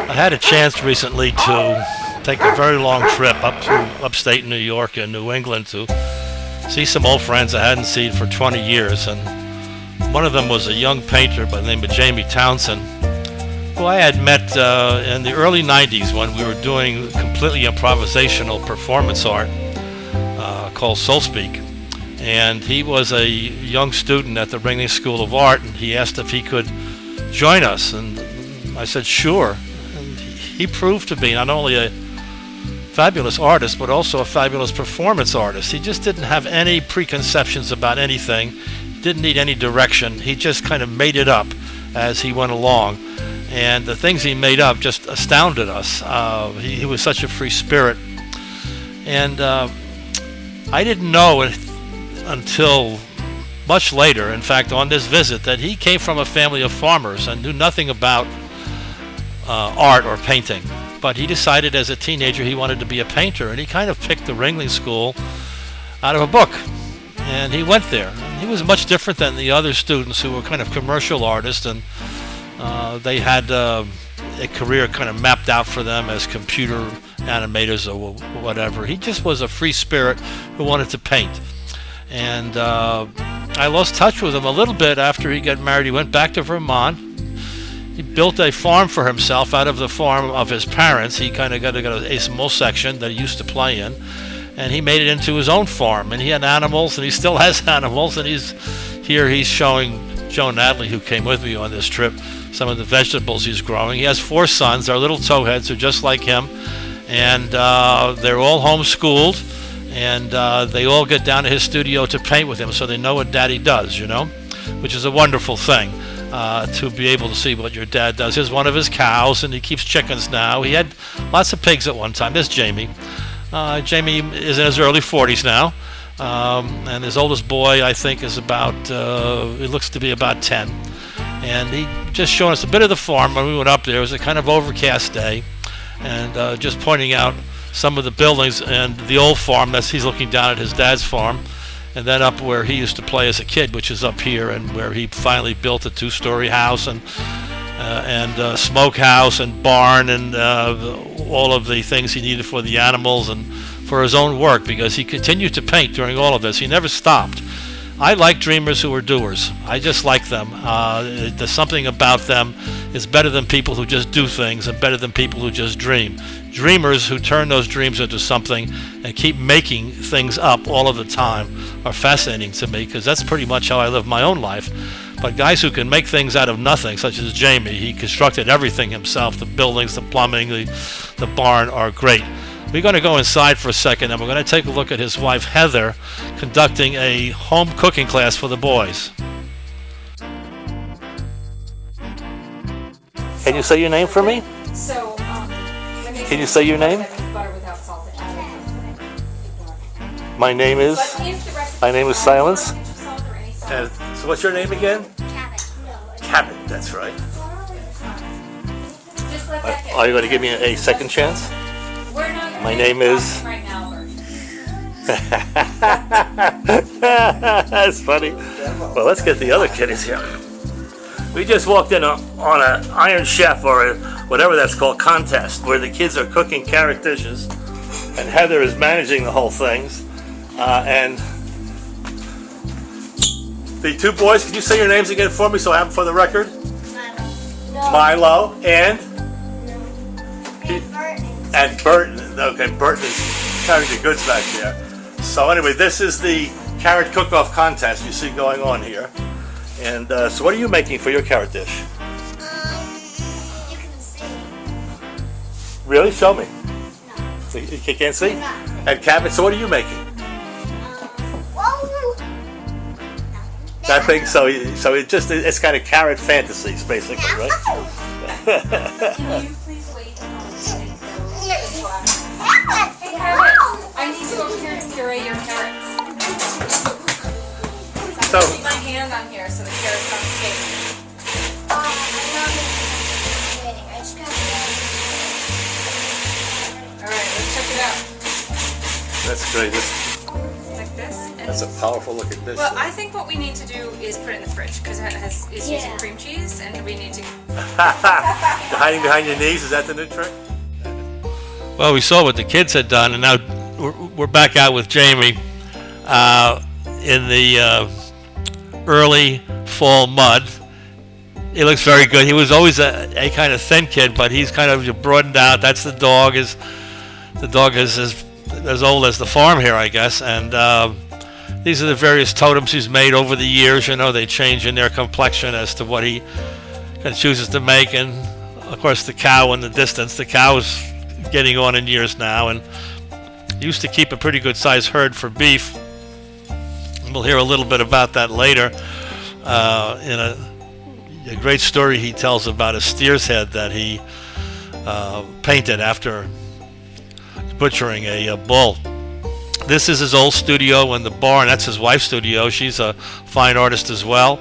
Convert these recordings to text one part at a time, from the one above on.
I had a chance recently to take a very long trip up to upstate New York and New England to see some old friends I hadn't seen for 20 years. And one of them was a young painter by the name of Jamie Townsend, who I had met in the early 90s when we were doing completely improvisational performance art called Soul Speak. And he was a young student at the Ringling School of Art, and he asked if he could join us. And I said, sure. And he proved to be not only a fabulous artist, but also a fabulous performance artist. He just didn't have any preconceptions about anything, didn't need any direction. He just kind of made it up as he went along. And the things he made up just astounded us. He was such a free spirit. And I didn't know it until much later, in fact, on this visit, that he came from a family of farmers and knew nothing about art or painting. But he decided as a teenager he wanted to be a painter, and he kind of picked the Ringling School out of a book. And he went there. And he was much different than the other students who were kind of commercial artists, and they had a career kind of mapped out for them as computer animators or whatever. He just was a free spirit who wanted to paint. And I lost touch with him a little bit after he got married. He went back to Vermont. He built a farm for himself out of the farm of his parents. He kind of got a small section that he used to play in, and he made it into his own farm. And he had animals, and he still has animals. And he's showing Joe Natalie, who came with me on this trip, some of the vegetables he's growing. He has 4 sons. They're little towheads. They're just like him, and they're all homeschooled. And they all get down to his studio to paint with him, so they know what Daddy does, which is a wonderful thing, to be able to see what your dad does. Here's one of his cows, and he keeps chickens now. He had lots of pigs at one time. There's Jamie. Jamie is in his early 40s now, and his oldest boy, I think, is he looks to be about 10. And he just showed us a bit of the farm when we went up there. It was a kind of overcast day, and just pointing out some of the buildings and the old farm. He's looking down at his dad's farm, and then up where he used to play as a kid, which is up here, and where he finally built a 2-story house and smokehouse and barn and all of the things he needed for the animals and for his own work, because he continued to paint during all of this. He never stopped. I like dreamers who are doers. I just like them. There's something about them is better than people who just do things, and better than people who just dream. Dreamers who turn those dreams into something and keep making things up all of the time are fascinating to me, because that's pretty much how I live my own life. But guys who can make things out of nothing, such as Jamie, he constructed everything himself. The buildings, the plumbing, the barn are great. We're going to go inside for a second, and we're going to take a look at his wife, Heather, conducting a home cooking class for the boys. Can you say your name for me? Can you say your name? My name is Silence. And so what's your name again? Cabot, that's right. Are you going to give me a second chance? My name is... That's funny. Well, let's get the other kiddies here. We just walked in on an Iron Chef, or whatever that's called, contest, where the kids are cooking carrot dishes, and Heather is managing the whole things. And the 2 boys, can you say your names again for me so I have them for the record? Milo and? And Burton. Okay, Burton is carrying the goods back there. So anyway, this is the carrot cook-off contest you see going on here. And so what are you making for your carrot dish? You can see. Really? Show me. No. You can't see? And Cabot, so what are you making? Whoa. That thing, so it's kind of carrot fantasies, basically, right? Can you please wait Hey, Cabot, I need to go up here and puree your carrots. So, keep my hand on here so the carrots don't escape. Alright, let's check it out. That's great. Like this. That's a powerful looking dish. Well, I think what we need to do is put it in the fridge because it is using Yeah. cream cheese, and we need to. Hiding behind your knees, is that the new trick? Well, we saw what the kids had done, and now we're back out with Jamie in the early fall mud. He looks very good. He was always a kind of thin kid, but he's kind of broadened out. That's the dog. The dog is as old as the farm here, I guess. And these are the various totems he's made over the years. You know, they change in their complexion as to what he chooses to make. And of course, the cow in the distance. The cow is getting on in years now, and used to keep a pretty good sized herd for beef. We'll hear a little bit about that later in a great story he tells about a steer's head that he painted after butchering a bull. This is his old studio in the barn. That's his wife's studio. She's a fine artist as well.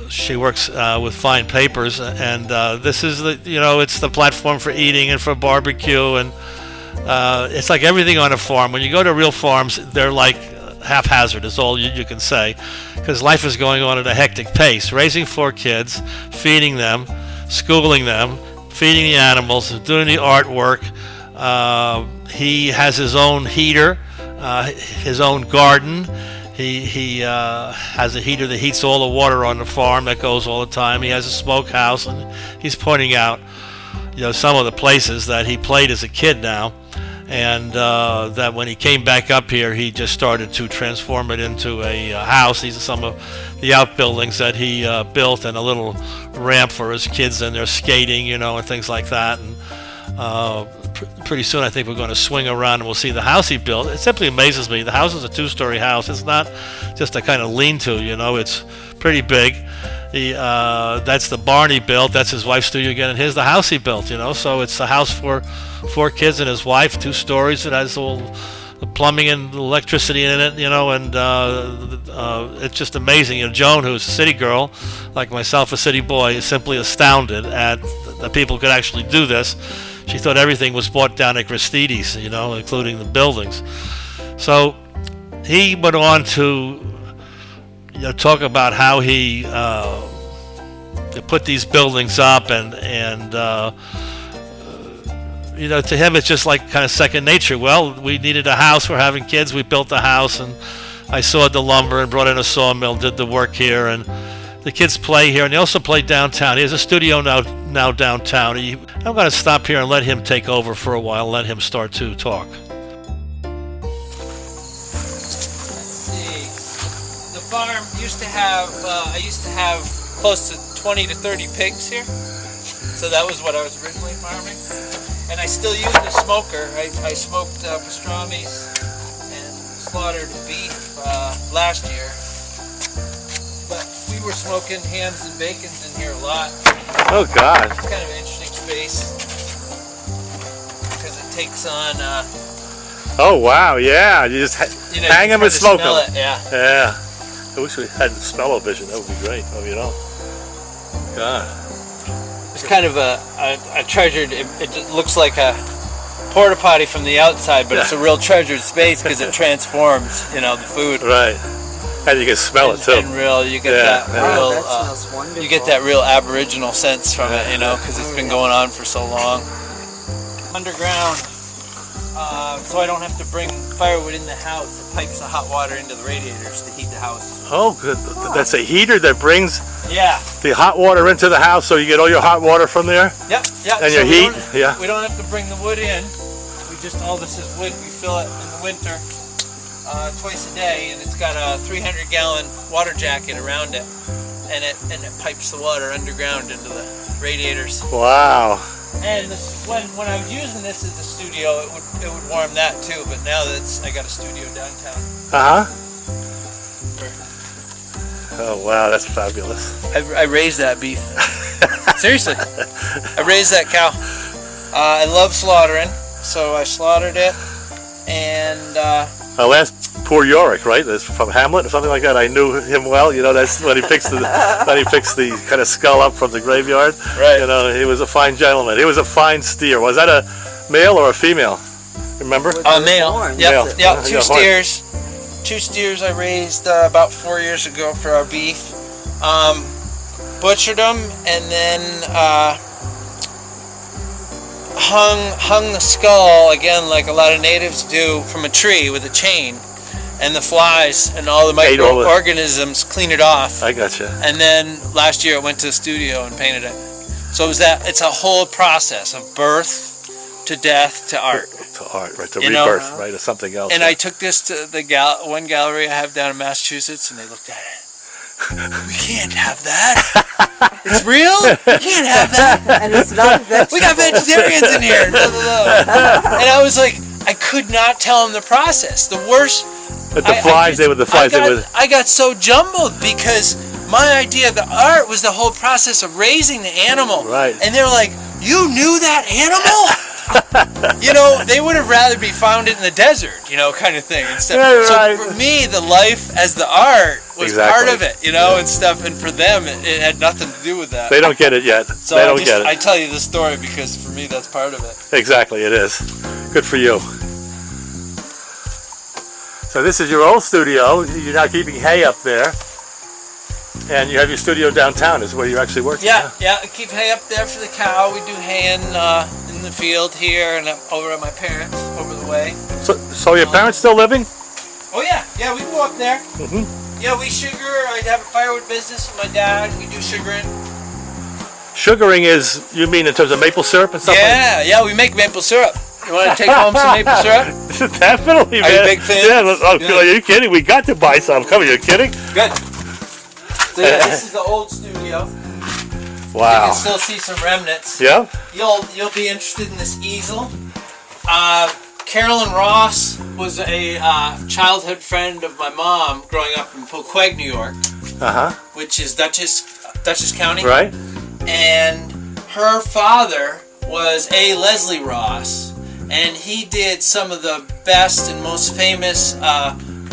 She works with fine papers, and this is it's the platform for eating and for barbecue, and it's like everything on a farm. When you go to real farms, they're like haphazard is all you can say, because life is going on at a hectic pace. Raising 4 kids, feeding them, schooling them, feeding the animals, doing the artwork. He has his own heater, his own garden. He has a heater that heats all the water on the farm that goes all the time. He has a smokehouse, and he's pointing out some of the places that he played as a kid now. And that when he came back up here, he just started to transform it into a house. These are some of the outbuildings that he built, and a little ramp for his kids and their skating, and things like that. And pretty soon I think we're going to swing around and we'll see the house he built. It simply amazes me. The house is a 2-story house. It's not just a kind of lean-to, it's pretty big. That's the barn he built. That's his wife's studio again, and here's the house he built, So it's a house for 4 kids and his wife, 2 stories. It has all the plumbing and electricity in it, and it's just amazing. Joan, who's a city girl, like myself, a city boy, is simply astounded at that people could actually do this. She thought everything was bought down at Gristides, including the buildings. So he went on to talk about how he put these buildings up, and to him it's just like kind of second nature. Well, we needed a house. We're having kids. We built a house, and I sawed the lumber and brought in a sawmill, did the work here, and the kids play here, and they also play downtown. He has a studio now downtown. I'm going to stop here and let him take over for a while, let him start to talk. The farm used to have, I used to have close to 20 to 30 pigs here. So that was what I was originally farming. And I still use the smoker. I smoked pastrami's and slaughtered beef last year. But we were smoking hams and bacons in here a lot. Oh, God. It's kind of an interesting space because it takes on... Oh, wow, yeah. You just hang them and smoke them. Yeah. Yeah. I wish we had smell-o-vision. That would be great. God. It's kind of a treasured, it looks like a porta potty from the outside, but it's a real treasured space because it transforms, the food. Right. And you can smell it too. And you get that real, you get that real Aboriginal sense from it, because it's been going on for so long. Underground, so I don't have to bring firewood in the house. It pipes the hot water into the radiators to heat the house. Oh, good. That's a heater that brings the hot water into the house, so you get all your hot water from there? Yep. And your heat? We don't have to bring the wood in. All this is wood. We fill it in the winter twice a day, and it's got a 300-gallon water jacket around it, and it pipes the water underground into the radiators. Wow. And when I was using this as a studio, it would warm that too. But now that I got a studio downtown. Oh wow, that's fabulous. I raised that beef. Seriously, I raised that cow. I love slaughtering, so I slaughtered it, and. Last poor Yorick, right? That's from Hamlet or something like that. I knew him well. That's when he picks the kind of skull up from the graveyard. Right. He was a fine gentleman. He was a fine steer. Was that a male or a female? Remember? Male. Yep. 2 steers. two steers I raised about 4 years ago for our beef. Butchered them and then hung the skull again, like a lot of natives do, from a tree with a chain, and the flies and all the microorganisms clean it off. I gotcha. And then last year I went to the studio and painted it. So it's a whole process of birth to death to art. To art, right? To You know, rebirth, right? Or something else. And I took this to the one gallery I have down in Massachusetts, and they looked at it. We can't have that. It's real? We can't have that. And it's not vegetable. We got vegetarians in here. Blah, blah, blah. And I was like, I could not tell them the process. The worst. But the flies, they were the flies. I got so jumbled because my idea of the art was the whole process of raising the animal. Right. And they're like, you knew that animal? You know, they would have rather be found in the desert, you know, kind of thing. And stuff. Yeah, right. So for me, the life as the art was Exactly. part of it, you know, and stuff. And for them, it had nothing to do with that. They don't get it yet. So They don't get it. I tell you this story because for me, that's part of it. Exactly, it is. Good for you. So this is your old studio. You're now keeping hay up there. And you have your studio downtown is where you're actually working. Yeah, I keep hay up there for the cow. We do hay in the field here and up over at my parents over the way. So your parents still living? Oh yeah, we go up there. Mm-hmm. Yeah, we sugar. I have a firewood business with my dad. We do sugaring. Sugaring is, you mean in terms of maple syrup and stuff? Yeah, we make maple syrup. You want to take home some maple syrup? Definitely, man. Are you a big fan? Yeah, are you kidding? We got to buy some. Come on, you kidding? Good. So yeah, this is the old studio. You Wow. can still see some remnants. Yeah? You'll be interested in this easel. Carolyn Ross was a childhood friend of my mom growing up in Poquag, New York, which is Dutchess County. Right? And her father was A. Leslie Ross, and he did some of the best and most famous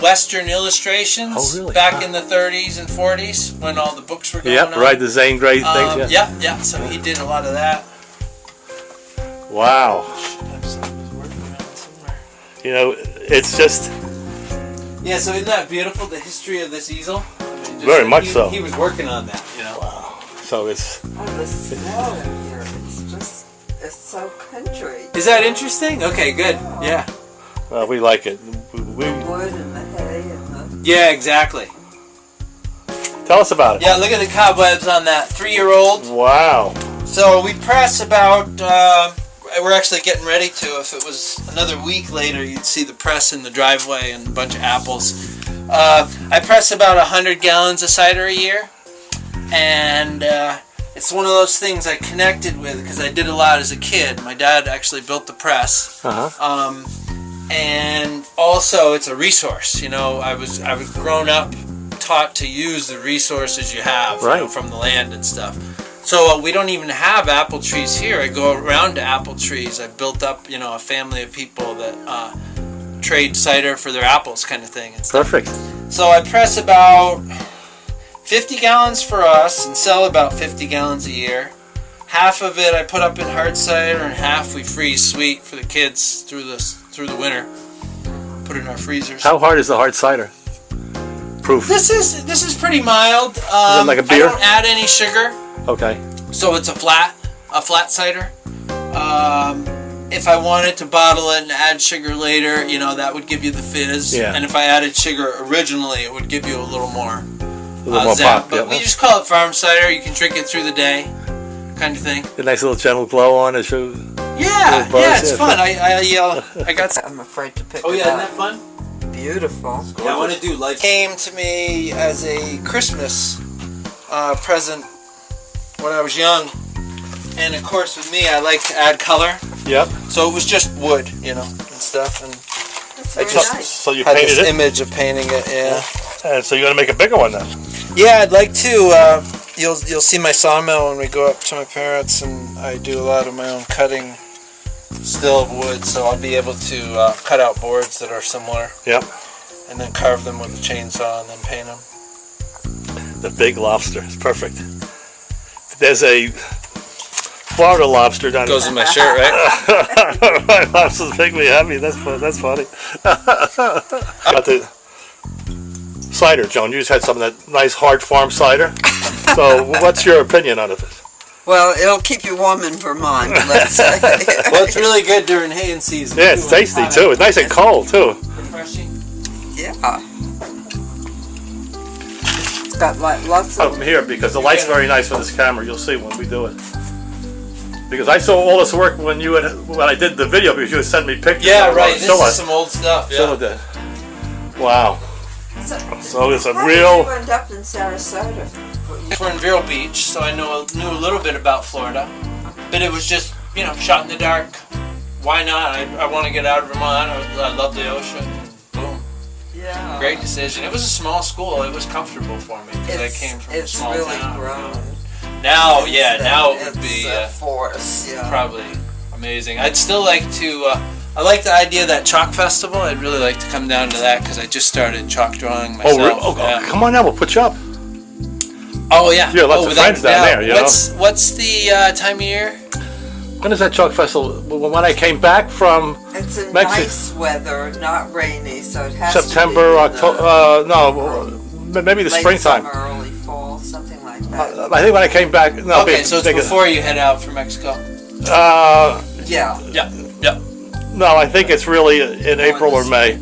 Western illustrations Oh, really? back in the 30s and 40s when all the books were going on. Yep, right, the Zane Grey things. Yeah. So he did a lot of that. Wow. You know, it's just Yeah, so isn't that beautiful, the history of this easel? I mean, just Very much so. He was working on that, you know. wow. So it's Oh, the snow here. It's so country. Is that interesting? Okay, good. Yeah. we like it. The wood and the hay and the... Yeah, exactly. Tell us about it. Yeah, look at the cobwebs on that 3-year-old. Wow. So we press about, we're actually getting ready to. If it was another week later, you'd see the press in the driveway and a bunch of apples. I press about 100 gallons of cider a year. And it's one of those things I connected with because I did a lot as a kid. My dad actually built the press. And also it's a resource. You know, I was grown up taught to use the resources you have, right, you know, from the land and stuff. So we don't even have apple trees here. I go around to apple trees. I built up, you know, a family of people that trade cider for their apples, kind of thing. And stuff. Perfect. So I press about 50 gallons for us and sell about 50 gallons a year. Half of it I put up in hard cider, and half we freeze sweet for the kids through the winter. Put it in our freezers. How hard is the hard cider? Proof. This is pretty mild. Is it like a beer? I don't add any sugar. Okay. So it's a flat cider. If I wanted to bottle it and add sugar later, you know, that would give you the fizz. Yeah. And if I added sugar originally, it would give you a little more A little more zap. pop. But we just call it farm cider. You can drink it through the day, kind of thing. A nice little gentle glow on it. Yeah, buzz, it's yeah. fun. I got. I'm afraid to pick Oh it yeah, isn't up. that fun? Beautiful. Yeah, I want to do life. Came to me as a Christmas present when I was young, and of course with me I like to add color. Yep. So it was just wood, you know, and stuff, and That's I very just nice. So you had painted this it, image of painting it. Yeah. and so you're gonna make a bigger one then. Yeah, I'd like to. You'll see my sawmill when we go up to my parents, and I do a lot of my own cutting, still of wood. So I'll be able to cut out boards that are similar. Yep. And then carve them with a chainsaw and then paint them. The big lobster. It's perfect. There's a Florida lobster down Goes in my shirt, right? My lobsters make me happy. That's funny. cider, Joan. You just had some of that nice hard farm cider. So what's your opinion on it? Well, it'll keep you warm in Vermont, let's say. Well, it's really good during haying season. Yeah, it's tasty too. It's nice and cold too. Refreshing. Yeah. It's got lots Put of... them here because the light's very nice for this camera. You'll see when we do it. Because I saw all this work when I did the video because you would send me pictures. Yeah, right. This Show is us. some old stuff. Show Yeah. it that. Wow. So it's a How real. did you end up in Sarasota? We're in Vero Beach, so I knew a little bit about Florida, but it was just, you know, shot in the dark. Why not? I want to get out of Vermont. I love the ocean. Boom. Yeah. Great decision. It was a small school. It was comfortable for me because I came from a small It's really town. grown. Now, yeah, Since now then, it would be it's a force, yeah. probably amazing. I'd still like to. I like the idea of that chalk festival. I'd really like to come down to that because I just started chalk drawing myself. Oh, yeah. come on now. We'll put you up. Oh yeah. Yeah, lots of without friends a down doubt. there, you know. What's the time of year? When is that chalk festival? When I came back from It's in Mexico. nice weather, not rainy, so it has September, to be in October. No, maybe the late springtime. summer, early fall, something like that. I think when I came back. No, Okay, so it's before you head out for Mexico. Yeah. Yeah. Yeah. No, I think it's really in April or May.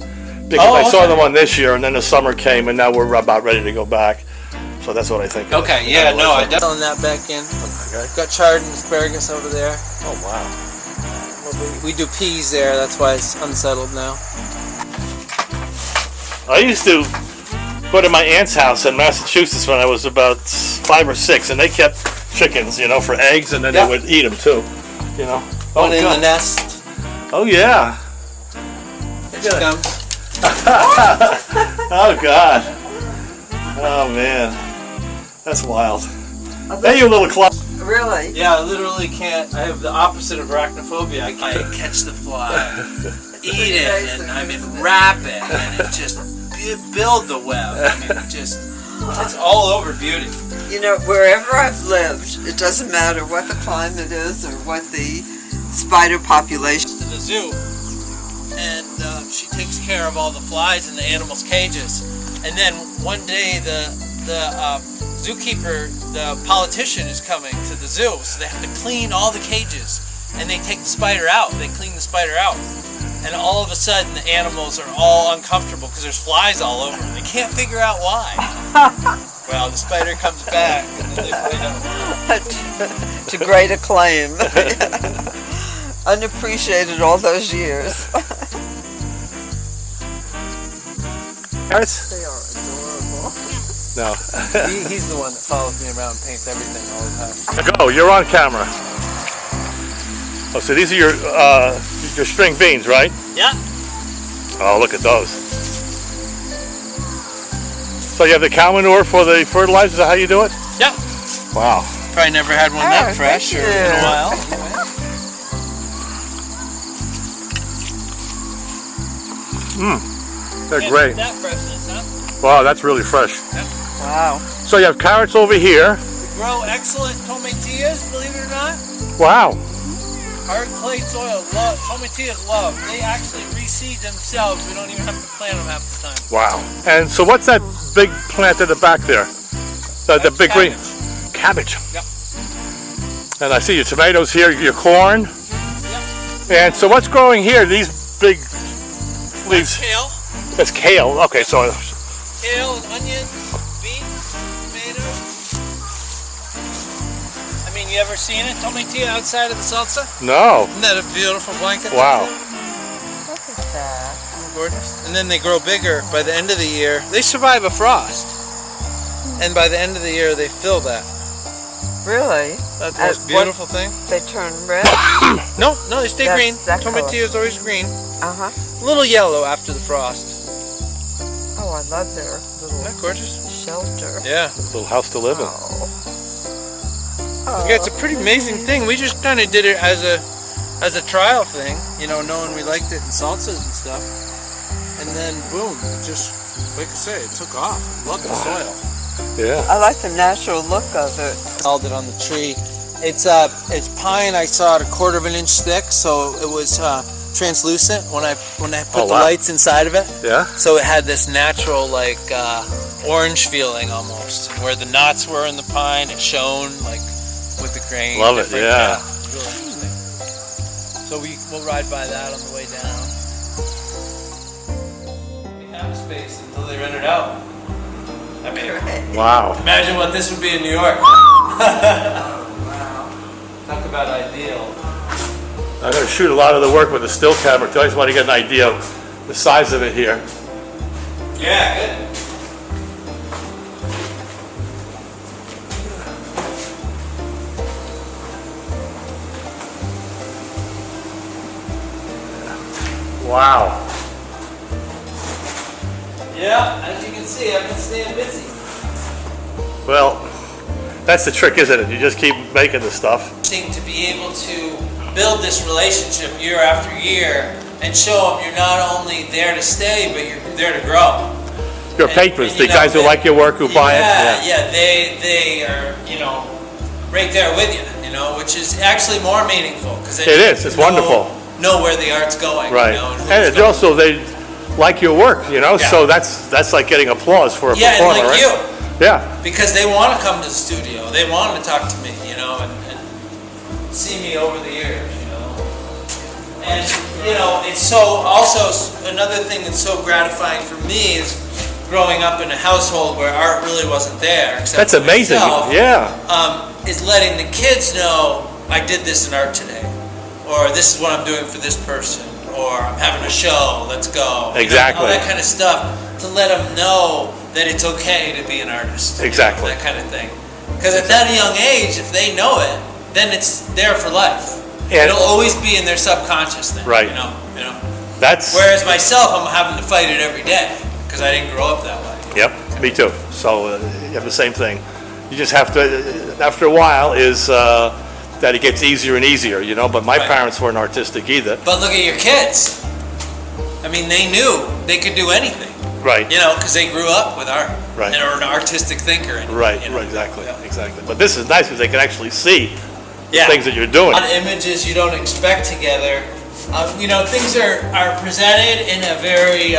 Because Oh, I saw okay. the one this year, and then the summer came, and now we're about ready to go back. So that's what I think. Okay. Yeah. No, I definitely selling that back in. Okay. Got chard and asparagus over there. Oh wow. We do peas there. That's why it's unsettled now. I used to go to my aunt's house in Massachusetts when I was about 5 or 6, and they kept chickens, you know, for eggs, and then Yeah. they would eat them too, you know. One in the God. nest. Oh yeah. Here she comes. Oh God. Oh man. That's wild. Hey, you little club. Really? Yeah, I literally can't. I have the opposite of arachnophobia. I can't catch the fly, eat it, and I mean wrap it, and it just build the web. I mean, it's all over beauty. You know, wherever I've lived, it doesn't matter what the climate is or what the spider population. To the zoo, and she takes care of all the flies in the animals' cages. And then one day the zookeeper, the politician, is coming to the zoo, so they have to clean all the cages, and they take the spider out. They clean the spider out, and all of a sudden the animals are all uncomfortable because there's flies all over. They can't figure out why. Well, the spider comes back, and then they clean up. To great acclaim. Unappreciated all those years. Carrots? They are adorable. No. He's the one that follows me around and paints everything all the time. Go. You're on camera. Oh, so these are your string beans, right? Yeah. Oh, look at those. So you have the cow manure for the fertilizer. Is that how you do it? Yeah. Wow. Probably never had one that fresh or in a while. They're great. That freshness, huh? Wow, that's really fresh. Wow. So you have carrots over here. We grow excellent tomatillas, believe it or not. Wow. Hard clay soil, tomatillas love. They actually reseed themselves. We don't even have to plant them half the time. Wow. And so what's that big plant at the back there? The That's big green cabbage. cabbage. Yep. And I see your tomatoes here, your corn. Yep. And so what's growing here? These big leaves. Kale, That's kale. Okay, so kale and onions, beets, tomatoes. I mean, you ever seen a tomatilla outside of the salsa? no. Isn't that a beautiful blanket? Wow. Look at that. Gorgeous. And then they grow bigger by the end of the year. They survive a frost. And by the end of the year, they fill that. Really? That's the most beautiful thing. They turn red? No, they stay That's green. that color. Tomatillo is always green. Uh-huh. A little yellow after the frost. Oh, I love their Isn't little that gorgeous? shelter. Yeah. Little house to live in. Yeah, it's a pretty amazing thing. We just kind of did it as a trial thing, you know, knowing we liked it in salsas and stuff. And then boom, it just, like I say, it took off. Love the soil. Yeah. I like the natural look of it. Called it on the tree. It's pine. I saw it 1/4 of an inch thick, so it was translucent when I put Oh, the wow. lights inside of it. Yeah. So it had this natural like orange feeling almost. And where the knots were in the pine, it shone like with the grain. Love it, different- yeah. It's really interesting. So we'll ride by that on the way down. We have space until they rent it out. I mean, Wow. imagine what this would be in New York. Talk about ideal. I'm going to shoot a lot of the work with a still camera too. I just want to get an idea of the size of it here. Yeah, good. Wow. Yeah, as you can see, I've been staying busy. Well, that's the trick, isn't it? You just keep making the stuff. Interesting to be able to build this relationship year after year and show them you're not only there to stay, but you're there to grow. Your And- patrons, and, the you know, guys who like your work, who buy it. Yeah, they are, right there with you, which is actually more meaningful because It is, it's wonderful. Know where the art's going, Right. and who's And it's going. also, they like your work, Yeah. so that's like getting applause for a Yeah, and performer, like right? you. Yeah. Because they want to come to the studio. They want to talk to me, and see me over the years, And, it's so, also, another thing that's so gratifying for me is growing up in a household where art really wasn't there. Except That's for amazing. myself, Yeah. is letting the kids know I did this in art today. Or this is what I'm doing for this person. Or I'm having a show, let's go. Exactly. All that kind of stuff to let them know that it's okay to be an artist. Exactly. That kind of thing. Because at that young age, if they know it, then it's there for life. And- It'll always be in their subconscious then. Right. That's, Whereas myself, I'm having to fight it every day because I didn't grow up that way. yep, me too. So you have the same thing. You just have to, after a while, is that it gets easier and easier, but my Right. parents weren't artistic either. But look at your kids. I mean, they knew they could do anything, Right. because they grew up with art. Right. And are an artistic thinker. Anyway, Right, right, exactly, Yeah. exactly. But this is nice because they can actually see Yeah. things that you're doing. On images you don't expect together. Things are presented in a very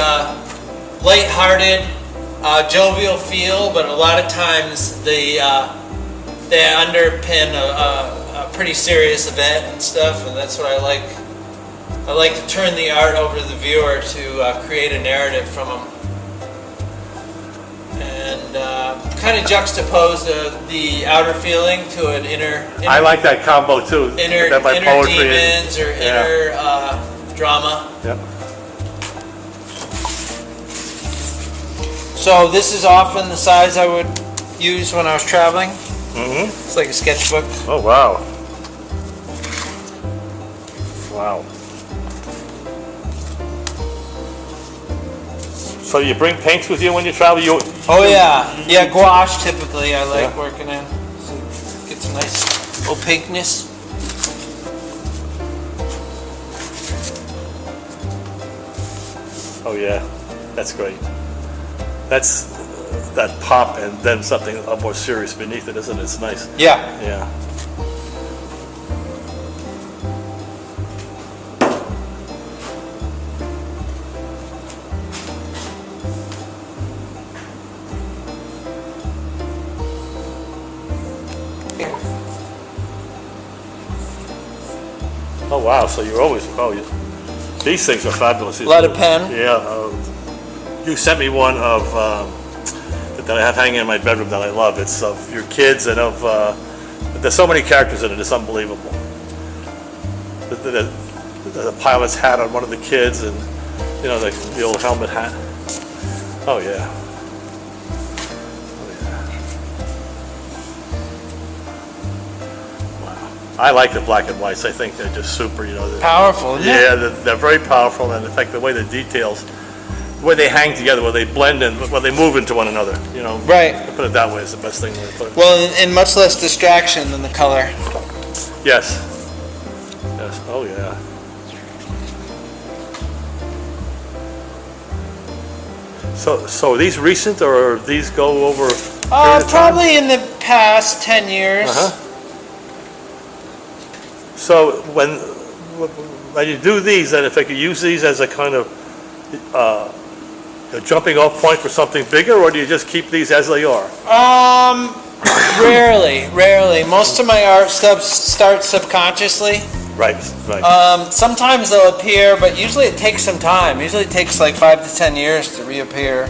light-hearted, jovial feel, but a lot of times they underpin a pretty serious event and stuff, and that's what I like. I like to turn the art over to the viewer to create a narrative from them. And kind of juxtapose the outer feeling to an inner I like that combo too. inner that my poetry demons or yeah. inner drama. Yep. So this is often the size I would use when I was traveling. Mm-hmm. It's like a sketchbook. Oh wow. Wow. So you bring paints with you when you travel? Oh yeah, gouache typically I like Yeah. working in. So it gets a nice opaqueness. Oh yeah, that's great. That's that pop and then something more serious beneath it, isn't it? It's nice. Yeah. Yeah. Oh wow! So you're always these things are fabulous. A lot of pen. Yeah. You sent me one of that I have hanging in my bedroom that I love. It's of your kids and of there's so many characters in it. It's unbelievable. The pilot's hat on one of the kids, and the old helmet hat. Oh yeah. I like the black and whites. I think they're just super, Powerful, isn't it? Yeah, they're very powerful, and in fact, the way the details, the way they hang together, where they blend in, where they move into one another, Right. To put it that way is the best thing to put it. Well, and much less distraction than the color. Yes. Yes. Oh yeah. So are these recent, or these go over? a period of time? Probably in the past 10 years. Uh-huh. So when when you do these, then if I could use these as a kind of a jumping off point for something bigger, or do you just keep these as they are? Rarely. Most of my art stuff starts subconsciously. Right. Sometimes they'll appear, but usually it takes some time. Usually it takes like 5 to 10 years to reappear.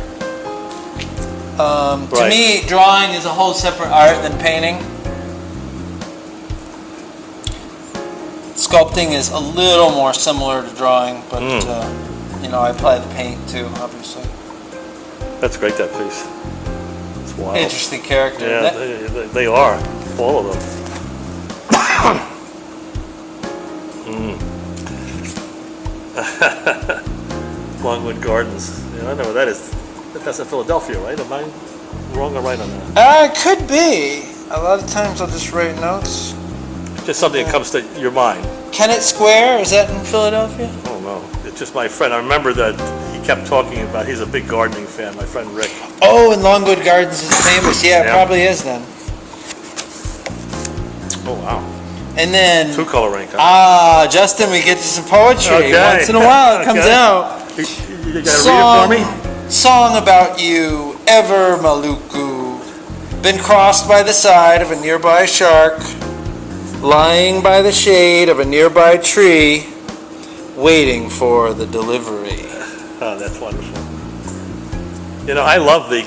To me, drawing is a whole separate art than painting. Sculpting is a little more similar to drawing, but I apply the paint too, obviously. That's great, that piece. It's wild. Interesting character. Yeah, they are. All of them. Longwood Gardens. Yeah, I know where that is. That's in Philadelphia, right? Am I wrong or right on that? It could be. A lot of times I'll just write notes. Just something that comes to your mind. Kennett Square, is that in Philadelphia? Oh no, it's just my friend. I remember that he kept talking about, he's a big gardening fan, my friend Rick. Oh, and Longwood Gardens is famous. Yeah, it probably is then. Oh wow. And then... Two color ink. Huh? Justin, we get to some poetry. Okay. Once in a while it comes out. You gotta read it for me? Song about you, ever Maluku. Been crossed by the side of a nearby shark. Lying by the shade of a nearby tree. Waiting for the delivery. Oh, that's wonderful. You know, I love the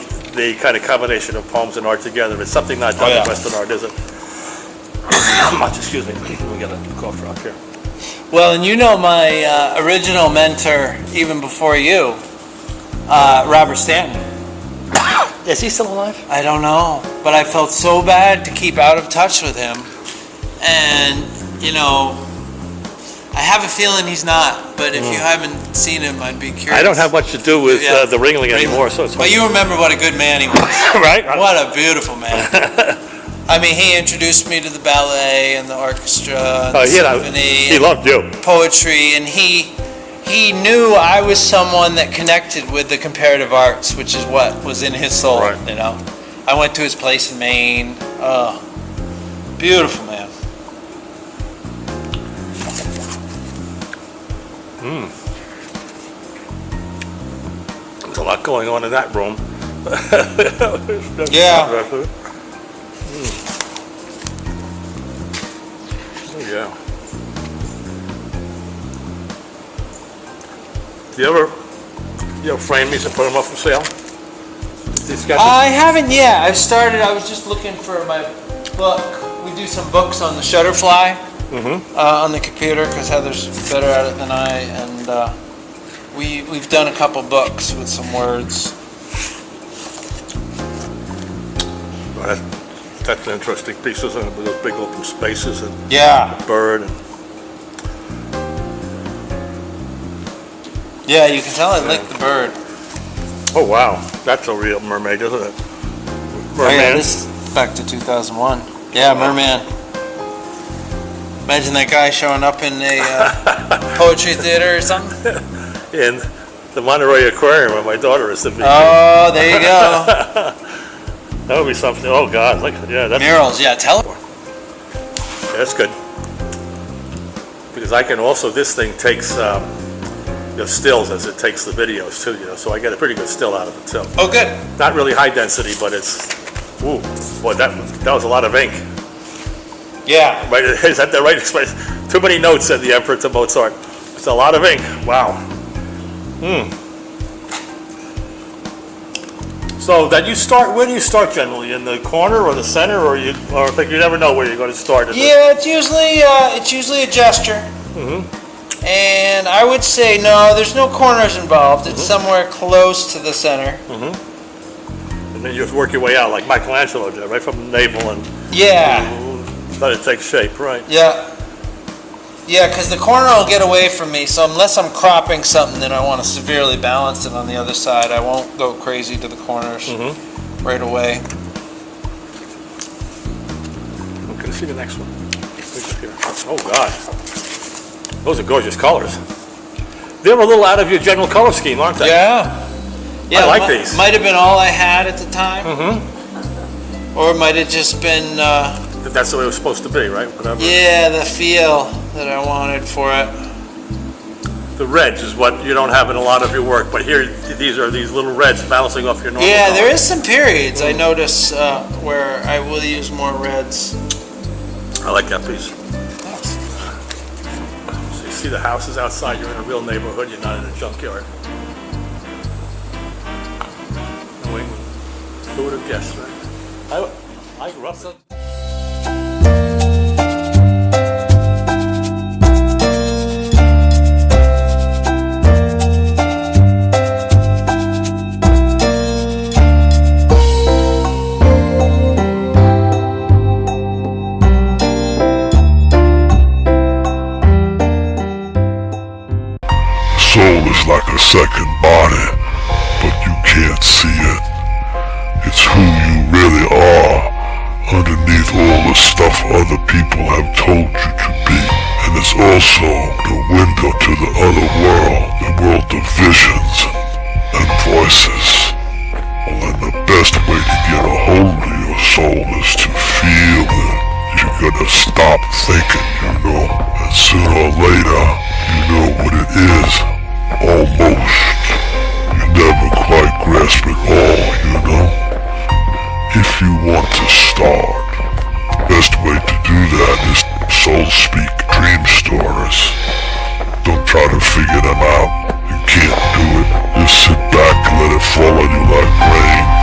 kind of combination of poems and art together. It's something not done in Western art, is it? Excuse me. Let me get a cough drop here. Well, and you know my original mentor, even before you, Robert Stanton. Is he still alive? I don't know, but I felt so bad to keep out of touch with him. And, I have a feeling he's not, but if you haven't seen him, I'd be curious. I don't have much to do with the Ringling anymore, so it's fine. But you remember what a good man he was. Right? What a beautiful man. I mean, he introduced me to the ballet and the orchestra and the symphony. He loved you. Poetry, and he knew I was someone that connected with the comparative arts, which is what was in his soul, Right. I went to his place in Maine. Oh, beautiful man. There's a lot going on in that room. Yeah. Oh, yeah. Do you ever frame these and put them up for sale? These sketches? I haven't yet. I was just looking for my book. We do some books on the Shutterfly on the computer because Heather's better at it than I, and we've done a couple books with some words. Well, that's an interesting piece, isn't it? With those big open spaces and Yeah. the bird. And Yeah, you can tell I licked the bird. oh wow, that's a real mermaid, isn't it? Oh, Merman. yeah, this is back to 2001. Yeah, Merman. Imagine that guy showing up in a poetry theater or something. In the Monterey Aquarium where my daughter is to be. Oh, there you go. That would be something. Oh God, look, yeah, that's Murals, yeah, that's good. Because I can also, this thing takes stills as it takes the videos too, so I get a pretty good still out of it too. Oh, good. Not really high density, but it's, ooh, boy, that was a lot of ink. Yeah. Right, is that the right expression? Too many notes, said the Emperor to Mozart. It's a lot of ink. Wow. So where do you start generally? In the corner or the center, or you never know where you're going to start? Yeah, it's usually a gesture. And I would say no, there's no corners involved. It's somewhere close to the center. And then you just work your way out, like Michelangelo did, right from the navel and let it take shape, right? Yeah. Yeah, because the corner will get away from me. So unless I'm cropping something, then I want to severely balance it on the other side. I won't go crazy to the corners right away. Okay, let's see the next one. Oh God, those are gorgeous colors. They're a little out of your general color scheme, aren't they? Yeah. I like these. Might have been all I had at the time. Or it might have just been... That's the way it was supposed to be, right? Whatever. Yeah, the feel. that I wanted for it. The reds is what you don't have in a lot of your work, but here, these are these little reds bouncing off your normal Yeah, color. there is some periods I notice where I will use more reds. I like that piece. So you see the houses outside, you're in a real neighborhood, you're not in a junkyard. New England. Who would have guessed, right? I grew up in soul is like a second body, but you can't see it. It's who you really are, underneath all the stuff other people have told you to be. And it's also the window to the other world, the world of visions and voices. Well, and the best way to get a hold of your soul is to feel it. You gotta stop thinking, you know, and sooner or later, you know what it is. Almost. You never quite grasp it all, you know. If you want to start, the best way to do that is soul speak dream stories. Don't try to figure them out. You can't do it. Just sit back and let it fall on you like rain.